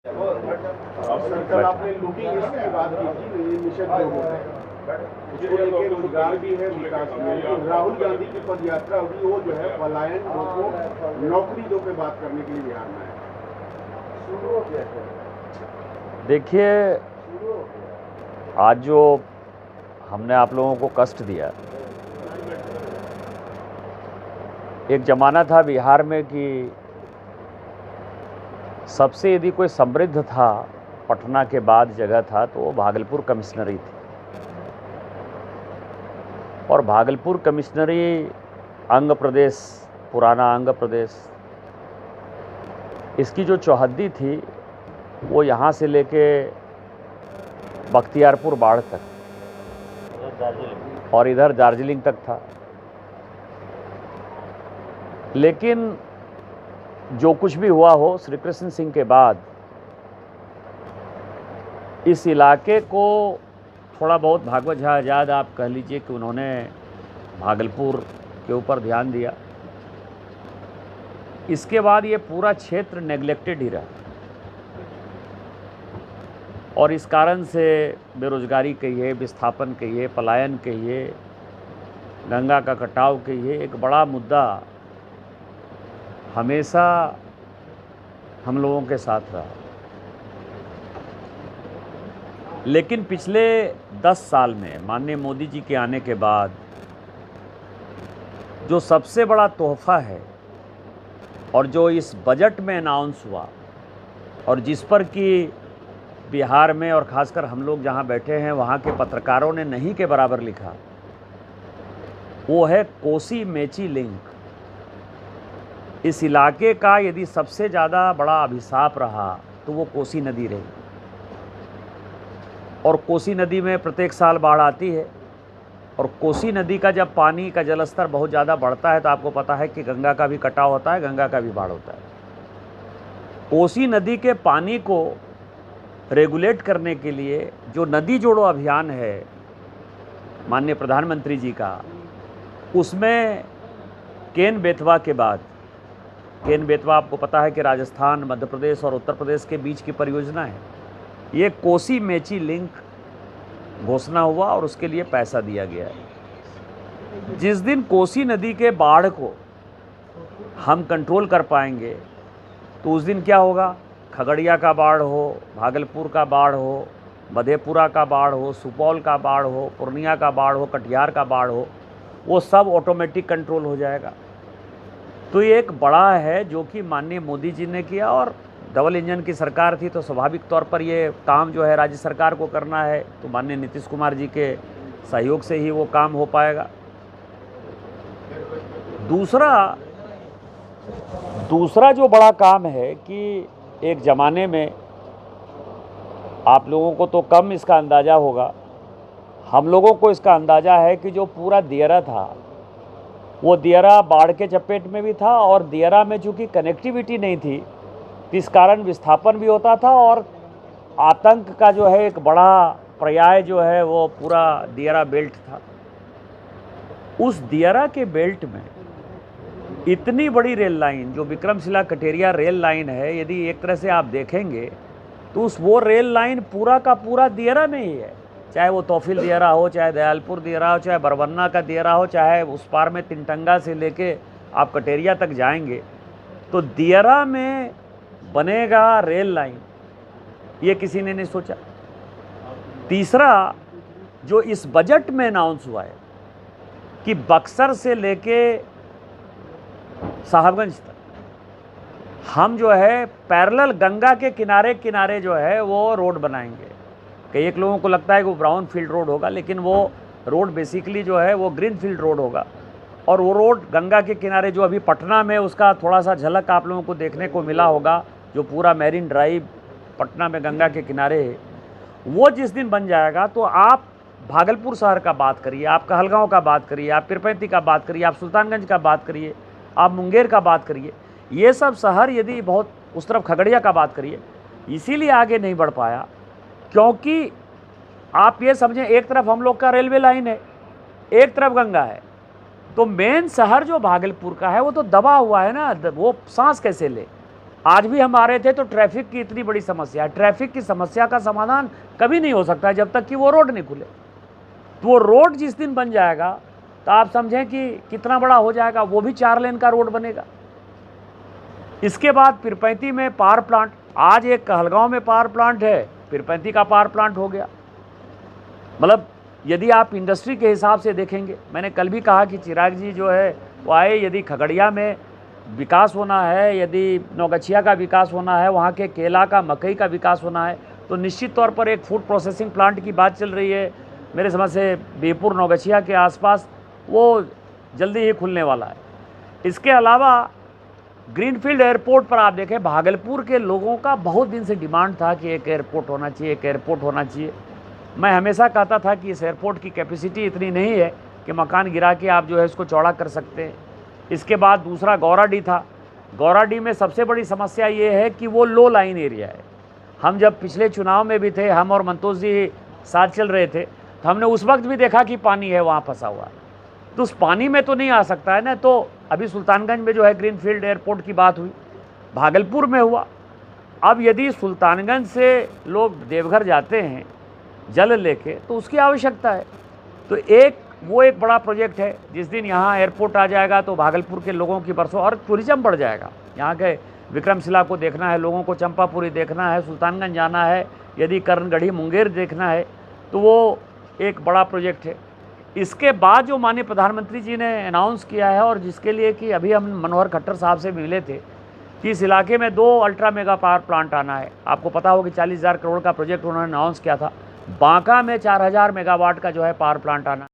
Sir आपने looting की बात की थी, ये मिशन जो हो रहा है उसको लेके रोजगार भी है, विकास भी है, लेकिन राहुल गांधी की पद यात्रा होगी, वो जो है पलायन को नौकरी दो पे बात करने के लिए बिहार में है। देखिए, आज जो हमने आप लोगों को कष्ट दिया, एक ज़माना था बिहार में कि सबसे यदि कोई समृद्ध था पटना के बाद जगह था तो वो भागलपुर कमिश्नरी थी। और भागलपुर कमिश्नरी अंग प्रदेश, पुराना अंग प्रदेश, इसकी जो चौहद्दी थी वो यहाँ से लेके बख्तियारपुर बाढ़ तक और इधर दार्जिलिंग तक था। लेकिन जो कुछ भी हुआ हो, श्री कृष्ण सिंह के बाद इस इलाके को थोड़ा बहुत भागवत झा आज़ाद आप कह लीजिए कि उन्होंने भागलपुर के ऊपर ध्यान दिया। इसके बाद ये पूरा क्षेत्र नेग्लेक्टेड ही रहा और इस कारण से बेरोजगारी कहिए, विस्थापन कहिए, पलायन कहिए, गंगा का कटाव कहिए, एक बड़ा मुद्दा हमेशा हम लोगों के साथ रहा। लेकिन पिछले 10 साल में माननीय मोदी जी के आने के बाद जो सबसे बड़ा तोहफा है और जो इस बजट में अनाउंस हुआ और जिस पर कि बिहार में और ख़ासकर हम लोग जहां बैठे हैं वहां के पत्रकारों ने नहीं के बराबर लिखा, वो है कोसी मेची लिंक। इस इलाके का यदि सबसे ज़्यादा बड़ा अभिशाप रहा तो वो कोसी नदी रही। और कोसी नदी में प्रत्येक साल बाढ़ आती है और कोसी नदी का जब पानी का जलस्तर बहुत ज़्यादा बढ़ता है तो आपको पता है कि गंगा का भी कटाव होता है, गंगा का भी बाढ़ होता है। कोसी नदी के पानी को रेगुलेट करने के लिए जो नदी जोड़ो अभियान है माननीय प्रधानमंत्री जी का, उसमें केन बेतवा के बाद, केन बेतवा आपको पता है कि राजस्थान, मध्य प्रदेश और उत्तर प्रदेश के बीच की परियोजना है। ये कोसी मेची लिंक घोषणा हुआ और उसके लिए पैसा दिया गया है। जिस दिन कोसी नदी के बाढ़ को हम कंट्रोल कर पाएंगे तो उस दिन क्या होगा, खगड़िया का बाढ़ हो, भागलपुर का बाढ़ हो, मधेपुरा का बाढ़ हो, सुपौल का बाढ़ हो, पूर्णिया का बाढ़ हो, कटिहार का बाढ़ हो, वो सब ऑटोमेटिक कंट्रोल हो जाएगा। तो ये एक बड़ा है जो कि माननीय मोदी जी ने किया और डबल इंजन की सरकार थी तो स्वाभाविक तौर पर ये काम जो है राज्य सरकार को करना है, तो माननीय नीतीश कुमार जी के सहयोग से ही वो काम हो पाएगा। दूसरा जो बड़ा काम है कि एक ज़माने में आप लोगों को तो कम इसका अंदाज़ा होगा, हम लोगों को इसका अंदाज़ा है कि जो पूरा दियरा था वो दियरा बाढ़ के चपेट में भी था और दियरा में चूँकि कनेक्टिविटी नहीं थी इस कारण विस्थापन भी होता था और आतंक का जो है एक बड़ा पर्याय जो है वो पूरा दियरा बेल्ट था। उस दियरा के बेल्ट में इतनी बड़ी रेल लाइन जो विक्रमशिला कटेरिया रेल लाइन है, यदि एक तरह से आप देखेंगे तो वो रेल लाइन पूरा का पूरा दियरा में ही है। चाहे वो तौफील दियरा हो, चाहे दयालपुर दियरा हो, चाहे बरबन्ना का दियरा हो, चाहे उस पार में तिनटंगा से लेके आप कटेरिया तक जाएंगे तो दियरा में बनेगा रेल लाइन, ये किसी ने नहीं सोचा। तीसरा जो इस बजट में अनाउंस हुआ है कि बक्सर से लेके साहबगंज तक हम जो है पैरेलल गंगा के किनारे किनारे जो है वो रोड बनाएंगे। कई एक लोगों को लगता है कि वो ब्राउन फील्ड रोड होगा, लेकिन वो रोड बेसिकली जो है वो ग्रीन फील्ड रोड होगा। और वो रोड गंगा के किनारे जो अभी पटना में उसका थोड़ा सा झलक आप लोगों को देखने को मिला होगा, जो पूरा मैरीन ड्राइव पटना में गंगा के किनारे है, वो जिस दिन बन जाएगा तो आप भागलपुर शहर का बात करिए, आप कहलगांव का बात करिए, आप पीरपैंती का बात करिए, आप सुल्तानगंज का बात करिए, आप मुंगेर का बात करिए, ये सब शहर यदि बहुत उस तरफ खगड़िया का बात करिए, इसीलिए आगे नहीं बढ़ पाया क्योंकि आप ये समझें एक तरफ हम लोग का रेलवे लाइन है, एक तरफ गंगा है, तो मेन शहर जो भागलपुर का है वो तो दबा हुआ है ना, वो सांस कैसे ले। आज भी हम आ रहे थे तो ट्रैफिक की इतनी बड़ी समस्या है। ट्रैफिक की समस्या का समाधान कभी नहीं हो सकता है जब तक कि वो रोड नहीं खुले। तो वो रोड जिस दिन बन जाएगा तो आप समझें कि कितना बड़ा हो जाएगा, वो भी 4 लेन का रोड बनेगा। इसके बाद पीरपैंती में पावर प्लांट, आज एक कहलगांव में पावर प्लांट है, पीरपैंती का पावर प्लांट हो गया। मतलब यदि आप इंडस्ट्री के हिसाब से देखेंगे, मैंने कल भी कहा कि चिराग जी जो है वो आए, यदि खगड़िया में विकास होना है, यदि नौगछिया का विकास होना है, वहाँ के केला का, मकई का विकास होना है, तो निश्चित तौर पर एक फूड प्रोसेसिंग प्लांट की बात चल रही है मेरे समझ से बीरपुर नौगछिया के आसपास, वो जल्दी ही खुलने वाला है। इसके अलावा ग्रीनफील्ड एयरपोर्ट पर आप देखें, भागलपुर के लोगों का बहुत दिन से डिमांड था कि एक एयरपोर्ट होना चाहिए, एक एयरपोर्ट होना चाहिए। मैं हमेशा कहता था कि इस एयरपोर्ट की कैपेसिटी इतनी नहीं है कि मकान गिरा के आप जो है इसको चौड़ा कर सकते हैं। इसके बाद दूसरा गौराडी था। गौराडी में सबसे बड़ी समस्या ये है कि वो लो लाइन एरिया है। हम जब पिछले चुनाव में भी थे, हम और मंतोष जी साथ चल रहे थे, तो हमने उस वक्त भी देखा कि पानी है वहाँ फंसा हुआ। तो उस पानी में तो नहीं आ सकता है ना। तो अभी सुल्तानगंज में जो है ग्रीनफील्ड एयरपोर्ट की बात हुई, भागलपुर में हुआ। अब यदि सुल्तानगंज से लोग देवघर जाते हैं जल लेके, तो उसकी आवश्यकता है। तो वो एक बड़ा प्रोजेक्ट है। जिस दिन यहाँ एयरपोर्ट आ जाएगा तो भागलपुर के लोगों की बरसों और टूरिज्म बढ़ जाएगा। यहाँ के विक्रमशिला को देखना है लोगों को, चंपापुरी देखना है, सुल्तानगंज जाना है, यदि कर्णगढ़ी मुंगेर देखना है, तो वो एक बड़ा प्रोजेक्ट है। इसके बाद जो माननीय प्रधानमंत्री जी ने अनाउंस किया है, और जिसके लिए कि अभी हम मनोहर खट्टर साहब से मिले थे कि इस इलाके में 2 अल्ट्रा मेगा पावर प्लांट आना है। आपको पता हो कि 40,000 करोड़ का प्रोजेक्ट उन्होंने अनाउंस किया था। बांका में 4,000 मेगावाट का जो है पावर प्लांट आना।